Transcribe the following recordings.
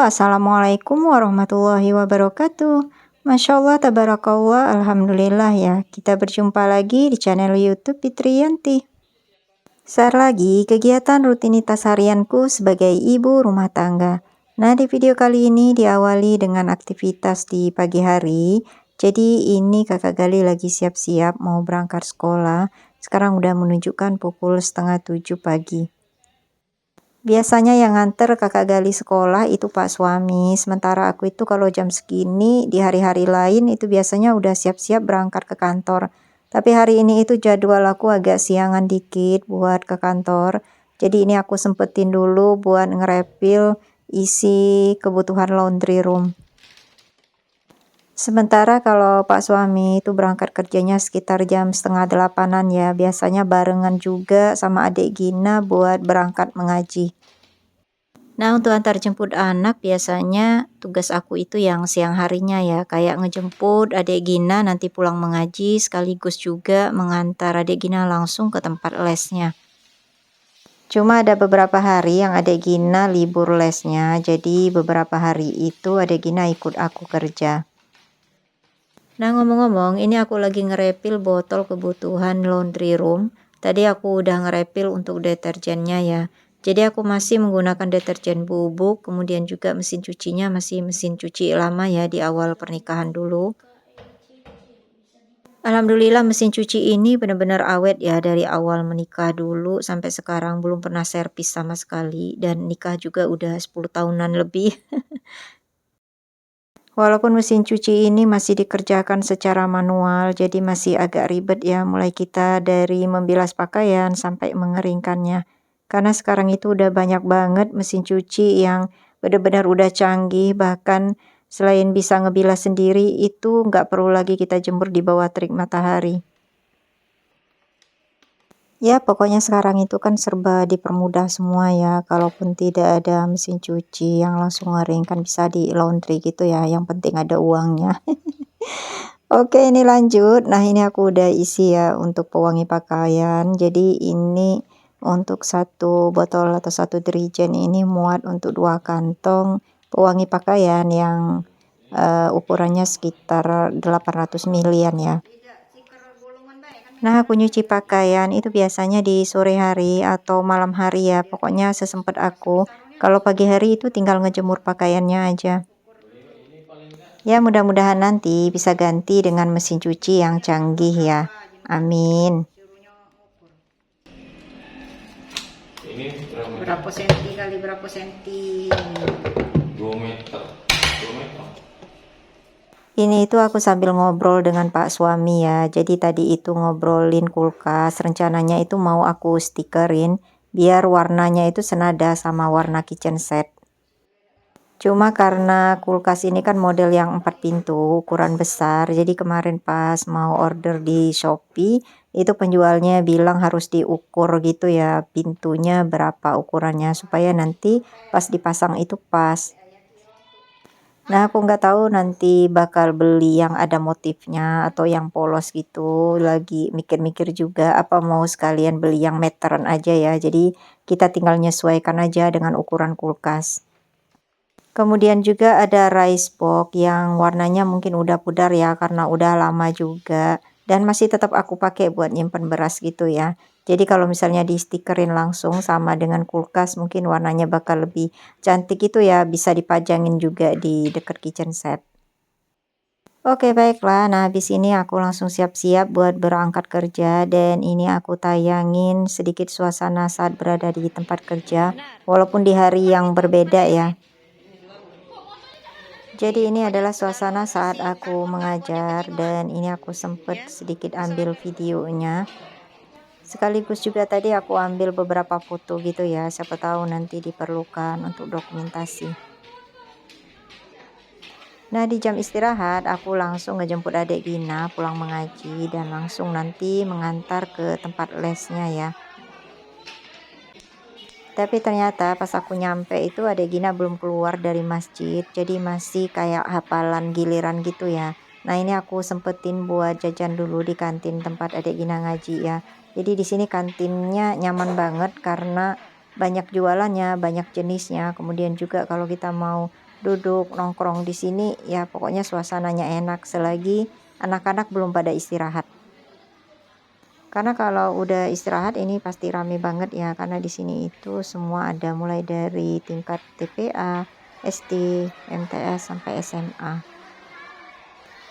Assalamualaikum warahmatullahi wabarakatuh. Masya Allah, tabarakallah, alhamdulillah ya. Kita berjumpa lagi di channel YouTube Fitriyanti. Share lagi kegiatan rutinitas harianku sebagai ibu rumah tangga. Nah, di video kali ini diawali dengan aktivitas di pagi hari. Jadi ini kakak Gali lagi siap-siap mau berangkat sekolah. Sekarang udah menunjukkan pukul setengah 7 pagi. Biasanya yang nganter kakak Gali sekolah itu Pak suami, sementara aku itu kalau jam segini di hari-hari lain itu biasanya udah siap-siap berangkat ke kantor. Tapi hari ini itu jadwal aku agak siangan dikit buat ke kantor. Jadi ini aku sempetin dulu buat ngerepil isi kebutuhan laundry room. Sementara kalau Pak suami itu berangkat kerjanya sekitar jam setengah 8-an ya, biasanya barengan juga sama adik Gina buat berangkat mengaji. Nah, untuk antar jemput anak biasanya tugas aku itu yang siang harinya ya, kayak ngejemput adik Gina nanti pulang mengaji sekaligus juga mengantar adik Gina langsung ke tempat lesnya. Cuma ada beberapa hari yang adik Gina libur lesnya, jadi beberapa hari itu adik Gina ikut aku kerja. Nah, ngomong-ngomong, ini aku lagi ngerepil botol kebutuhan laundry room. Tadi aku udah ngerepil untuk deterjennya ya. Jadi aku masih menggunakan deterjen bubuk, kemudian juga mesin cucinya masih mesin cuci lama ya di awal pernikahan dulu. Alhamdulillah mesin cuci ini benar-benar awet ya dari awal menikah dulu sampai sekarang belum pernah servis sama sekali dan nikah juga udah 10 tahunan lebih. Walaupun mesin cuci ini masih dikerjakan secara manual, jadi masih agak ribet ya, mulai kita dari membilas pakaian sampai mengeringkannya. Karena sekarang itu udah banyak banget mesin cuci yang benar-benar udah canggih, bahkan selain bisa ngebilas sendiri, itu nggak perlu lagi kita jemur di bawah terik matahari. Ya, pokoknya sekarang itu kan serba dipermudah semua ya. Kalaupun tidak ada mesin cuci yang langsung ngering kan bisa di laundry gitu ya. Yang penting ada uangnya. Oke, ini lanjut. Nah, ini aku udah isi ya untuk pewangi pakaian. Jadi ini untuk satu botol atau satu dirijen ini muat untuk 2 kantong pewangi pakaian yang ukurannya sekitar 800 ml ya. Nah, aku nyuci pakaian itu biasanya di sore hari atau malam hari ya, pokoknya sesempet aku. Kalau pagi hari itu tinggal ngejemur pakaiannya aja. Ya, mudah-mudahan nanti bisa ganti dengan mesin cuci yang canggih ya. Amin. Berapa senti kali berapa senti? 2 meter. 2 meter. Ini itu aku sambil ngobrol dengan Pak suami ya. Jadi tadi itu ngobrolin kulkas. Rencananya itu mau aku stikerin biar warnanya itu senada sama warna kitchen set. Cuma karena kulkas ini kan model yang 4 pintu, ukuran besar. Jadi kemarin pas mau order di Shopee, itu penjualnya bilang harus diukur gitu ya, pintunya berapa ukurannya supaya nanti pas dipasang itu pas. Nah, aku nggak tahu nanti bakal beli yang ada motifnya atau yang polos gitu. Lagi mikir-mikir juga apa mau sekalian beli yang meteran aja ya. Jadi kita tinggal menyesuaikan aja dengan ukuran kulkas. Kemudian juga ada rice box yang warnanya mungkin udah pudar ya karena udah lama juga. Dan masih tetap aku pakai buat nyimpen beras gitu ya. Jadi kalau misalnya di stikerin langsung sama dengan kulkas mungkin warnanya bakal lebih cantik gitu ya. Bisa dipajangin juga di dekat kitchen set. Oke baiklah, nah habis ini aku langsung siap-siap buat berangkat kerja dan ini aku tayangin sedikit suasana saat berada di tempat kerja. Walaupun di hari yang berbeda ya. Jadi ini adalah suasana saat aku mengajar dan ini aku sempet sedikit ambil videonya. Sekaligus juga tadi aku ambil beberapa foto gitu ya, siapa tahu nanti diperlukan untuk dokumentasi. Nah, di jam istirahat aku langsung ngejemput adik Gina pulang mengaji dan langsung nanti mengantar ke tempat lesnya ya. Tapi ternyata pas aku nyampe itu adik Gina belum keluar dari masjid, jadi masih kayak hafalan giliran gitu ya. Nah, ini aku sempetin buat jajan dulu di kantin tempat adik Gina ngaji ya. Jadi di sini kantinnya nyaman banget karena banyak jualannya, banyak jenisnya. Kemudian juga kalau kita mau duduk nongkrong di sini ya, pokoknya suasananya enak selagi anak-anak belum pada istirahat. Karena kalau udah istirahat ini pasti rame banget ya, karena di sini itu semua ada mulai dari tingkat TPA, SD, MTS sampai SMA.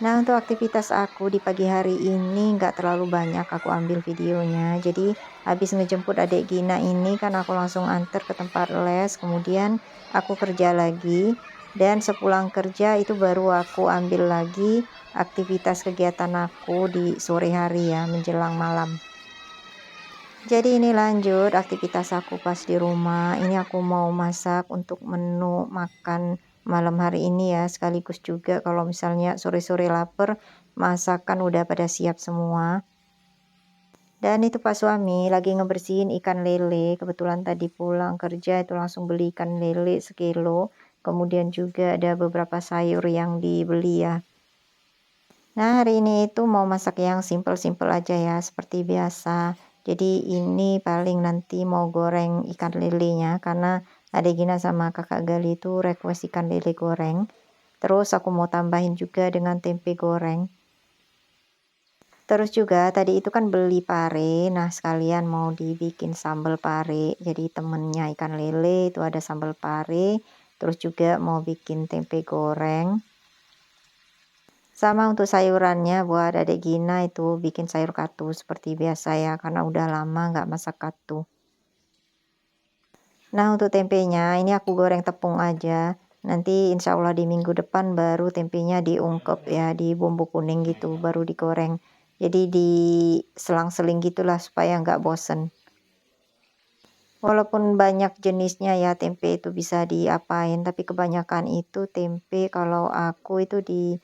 Nah, untuk aktivitas aku di pagi hari ini nggak terlalu banyak aku ambil videonya. Jadi habis ngejemput adik Gina ini kan aku langsung antar ke tempat les, kemudian aku kerja lagi, dan sepulang kerja itu baru aku ambil lagi aktivitas kegiatan aku di sore hari ya, menjelang malam. Jadi ini lanjut aktivitas aku pas di rumah. Ini aku mau masak untuk menu makan malam hari ini ya, sekaligus juga kalau misalnya sore-sore lapar, masakan udah pada siap semua. Dan itu Pak suami lagi ngebersihin ikan lele. Kebetulan tadi pulang kerja itu langsung beli ikan lele sekilo. Kemudian juga ada beberapa sayur yang dibeli ya. Nah, hari ini itu mau masak yang simple-simple aja ya, seperti biasa. Jadi ini paling nanti mau goreng ikan lelenya, karena Adek Gina sama kakak Gali itu request ikan lele goreng. Terus aku mau tambahin juga dengan tempe goreng. Terus juga tadi itu kan beli pare, nah sekalian mau dibikin sambal pare. Jadi temennya ikan lele itu ada sambal pare, terus juga mau bikin tempe goreng. Sama untuk sayurannya buat Adek Gina itu bikin sayur katu seperti biasa ya, karena udah lama nggak masak katu. Nah, untuk tempenya ini aku goreng tepung aja. Nanti insya Allah di minggu depan baru tempenya diungkep ya, di bumbu kuning gitu, baru digoreng. Jadi diselang-seling gitulah supaya nggak bosen. Walaupun banyak jenisnya ya tempe itu bisa diapain, tapi kebanyakan itu tempe kalau aku itu di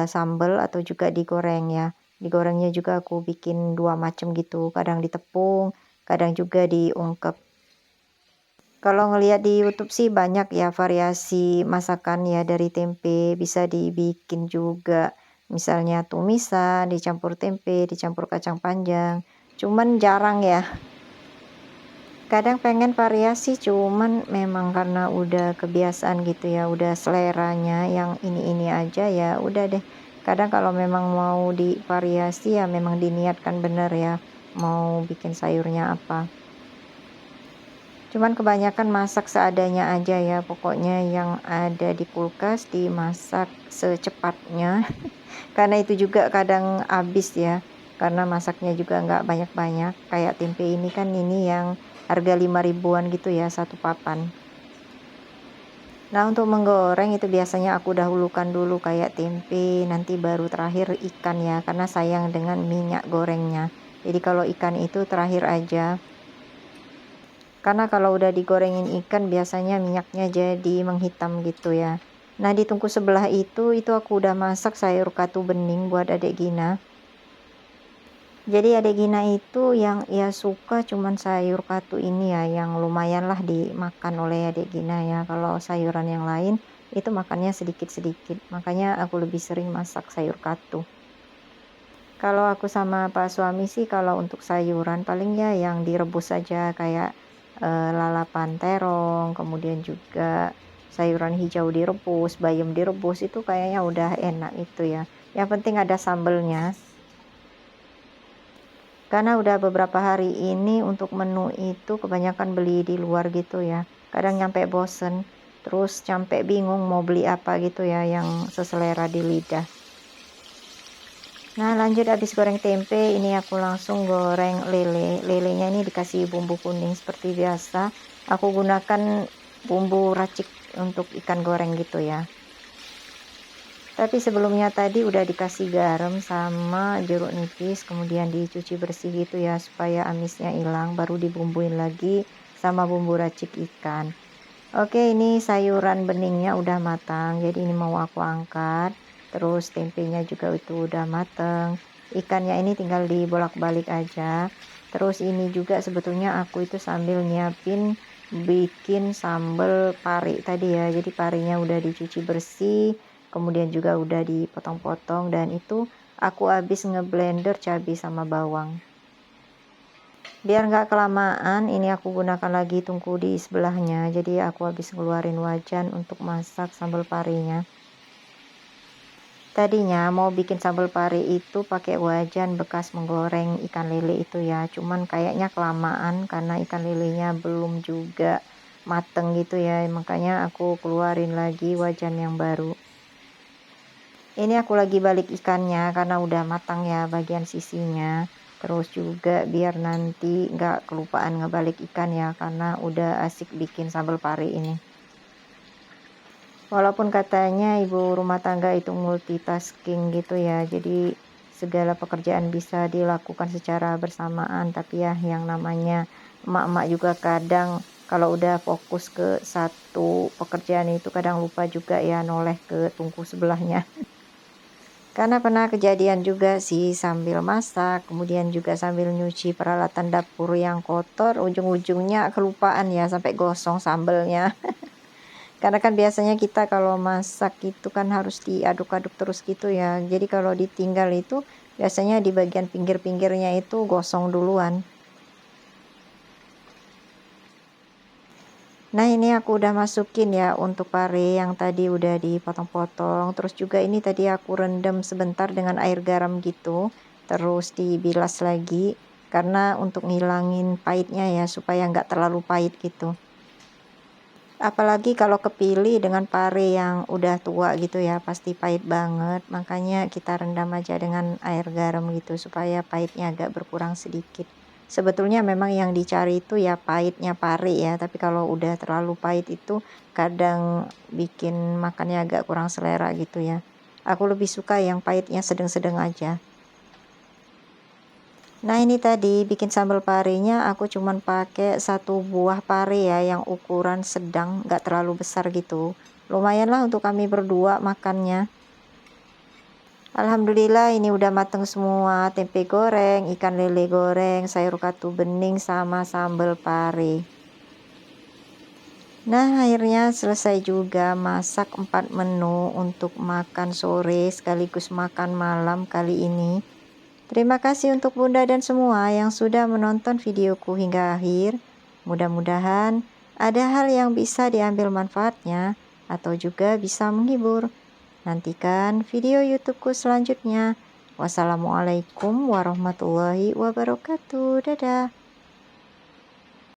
sambal atau juga digoreng ya. Digorengnya juga aku bikin dua macam gitu, kadang ditepung, kadang juga diungkep. Kalau ngelihat di YouTube sih banyak ya variasi masakan ya dari tempe, bisa dibikin juga. Misalnya tumisan, dicampur tempe, dicampur kacang panjang. Cuman jarang ya. Kadang pengen variasi, cuman memang karena udah kebiasaan gitu ya, udah seleranya yang ini aja ya udah deh. Kadang kalau memang mau divariasi ya memang diniatkan bener ya, mau bikin sayurnya apa. Cuman kebanyakan masak seadanya aja ya, pokoknya yang ada di kulkas dimasak secepatnya. Karena itu juga kadang habis ya, karena masaknya juga nggak banyak-banyak. Kayak tempe ini kan ini yang harga 5 ribuan gitu ya, satu papan. Nah, untuk menggoreng itu biasanya aku dahulukan dulu kayak tempe, nanti baru terakhir ikan ya, karena sayang dengan minyak gorengnya. Jadi kalau ikan itu terakhir aja. Karena kalau udah digorengin ikan biasanya minyaknya jadi menghitam gitu ya. Nah, di tungku sebelah itu aku udah masak sayur katu bening buat Adek Gina. Jadi Adek Gina itu yang ia suka cuman sayur katu ini ya, yang lumayan lah dimakan oleh Adek Gina ya. Kalau sayuran yang lain itu makannya sedikit-sedikit, makanya aku lebih sering masak sayur katu. Kalau aku sama Pak suami sih kalau untuk sayuran paling ya yang direbus saja kayak lalapan terong, kemudian juga sayuran hijau direbus, bayam direbus, itu kayaknya udah enak itu ya. Yang penting ada sambelnya. Karena udah beberapa hari ini untuk menu itu kebanyakan beli di luar gitu ya. Kadang nyampe bosen, terus sampai bingung mau beli apa gitu ya yang seselera di lidah. Nah, lanjut habis goreng tempe, ini aku langsung goreng lele. Lelenya ini dikasih bumbu kuning seperti biasa. Aku gunakan bumbu racik untuk ikan goreng gitu ya. Tapi sebelumnya tadi udah dikasih garam sama jeruk nipis, kemudian dicuci bersih gitu ya supaya amisnya hilang, baru dibumbuin lagi sama bumbu racik ikan. Oke, ini sayuran beningnya udah matang, jadi ini mau aku angkat. Terus tempenya juga itu udah mateng. Ikannya ini tinggal dibolak-balik aja. Terus ini juga sebetulnya aku itu sambil nyiapin bikin sambal pari tadi ya. Jadi parinya udah dicuci bersih, kemudian juga udah dipotong-potong, dan itu aku habis ngeblender cabai sama bawang. Biar nggak kelamaan, ini aku gunakan lagi tungku di sebelahnya. Jadi aku habis ngeluarin wajan untuk masak sambal parinya. Tadinya mau bikin sambal pari itu pakai wajan bekas menggoreng ikan lele itu ya. Cuman kayaknya kelamaan karena ikan lelenya belum juga mateng gitu ya. Makanya aku keluarin lagi wajan yang baru. Ini aku lagi balik ikannya karena udah matang ya bagian sisinya. Terus juga biar nanti nggak kelupaan ngebalik ikan ya karena udah asik bikin sambal pari ini. Walaupun katanya ibu rumah tangga itu multitasking gitu ya. Jadi segala pekerjaan bisa dilakukan secara bersamaan. Tapi ya yang namanya emak-emak juga kadang kalau udah fokus ke satu pekerjaan itu kadang lupa juga ya noleh ke tungku sebelahnya. Karena pernah kejadian juga sih sambil masak, kemudian juga sambil nyuci peralatan dapur yang kotor, ujung-ujungnya kelupaan ya sampai gosong sambelnya. Karena kan biasanya kita kalau masak itu kan harus diaduk-aduk terus gitu ya. Jadi kalau ditinggal itu biasanya di bagian pinggir-pinggirnya itu gosong duluan. Nah ini aku udah masukin ya untuk pare yang tadi udah dipotong-potong. Terus juga ini tadi aku rendam sebentar dengan air garam gitu. Terus dibilas lagi. Karena untuk ngilangin pahitnya ya supaya nggak terlalu pahit gitu. Apalagi kalau kepilih dengan pare yang udah tua gitu ya pasti pahit banget. Makanya kita rendam aja dengan air garam gitu supaya pahitnya agak berkurang sedikit. Sebetulnya memang yang dicari itu ya pahitnya pare ya, tapi kalau udah terlalu pahit itu kadang bikin makannya agak kurang selera gitu ya. Aku lebih suka yang pahitnya sedang-sedang aja. Nah ini tadi bikin sambal parenya aku cuman pakai satu buah pare ya yang ukuran sedang, nggak terlalu besar gitu. Lumayan lah untuk kami berdua makannya. Alhamdulillah ini udah mateng semua, tempe goreng, ikan lele goreng, sayur katu bening sama sambal pare. Nah akhirnya selesai juga masak 4 menu untuk makan sore sekaligus makan malam kali ini. Terima kasih untuk Bunda dan semua yang sudah menonton videoku hingga akhir. Mudah-mudahan ada hal yang bisa diambil manfaatnya atau juga bisa menghibur. Nantikan video YouTubeku selanjutnya. Wassalamualaikum warahmatullahi wabarakatuh. Dadah.